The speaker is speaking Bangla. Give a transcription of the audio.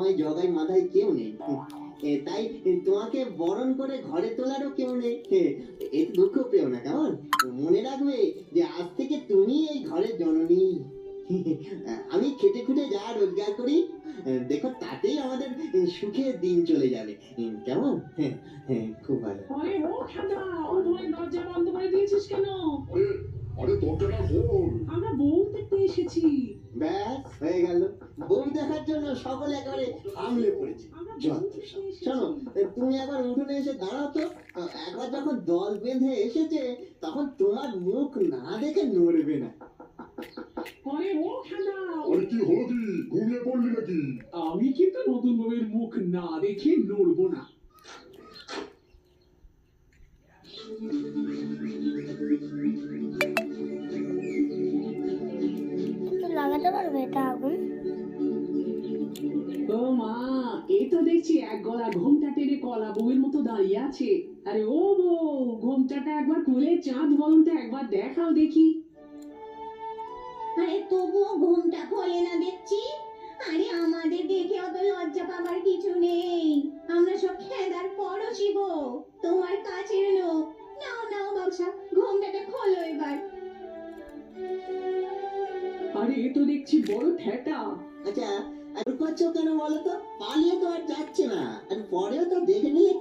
জামাই জগাই মাথায় কেউ নেই, তাই তোমাকে বরণ করে ঘরে তোলারও কেউ নেই। এতে দুঃখ পেও না, কেমন? মনে রাখবে যে আজ থেকে তুমি এই ঘরের জননী। আমি খেটে খুটে যা রোজগার করি, দেখো তাতেই আমাদের সুখে দিন চলে যাবে, কেমন? খুব ভালো। আরে ও খাদা, ও ভয় দরজা বন্ধ করে দিয়েছিস কেন? আরে আরে দরজাটা খোল। আমরা বউ দেখতে এসেছি। ব্যাস হয়ে গেল, বউ দেখার জন্য সকলে একেবারে আমলে পড়েছে। যত সব। শোনো, তুমি একবার উঠোনে এসে দাঁড়াও তো। একবার যখন দল বেঁধে এসেছে তখন তোমার মুখ না দেখে নড়বে না। আরে ও খাদা, আরে কি হলো কি, ঘুমিয়ে পড়লি নাকি? আমি কিন্তু নতুন বউয়ের মুখ না দেখে নড়বো না। তো লাগাতে পারবে এটা আগুন? ও মা, এই তো দেখছি এক গলা ঘোমটা টেনে কলা বউয়ের মতো দাঁড়িয়ে আছে। আরে ও বউ, ঘোমটাটা একবার খুলে চাঁদ বলনটা একবার দেখাও দেখি। আরে তবুও ঘুমটা খোলে না দেখছি। আরে আমাদের দেখে অত লজ্জা পাবার কিছু নেই, আমরা সব খেদার পড়শি গো, তোমার কাছের লোক। নাও নাও বাবসা, ঘুমটাটা খোলো এবার। আরে এ তো দেখছি বড় ঠেটা। আচ্ছা, আর করছো কেন বলো তো? পালিয়ে তো আর যাচ্ছে না, আর পরেও তো দেখে নিলে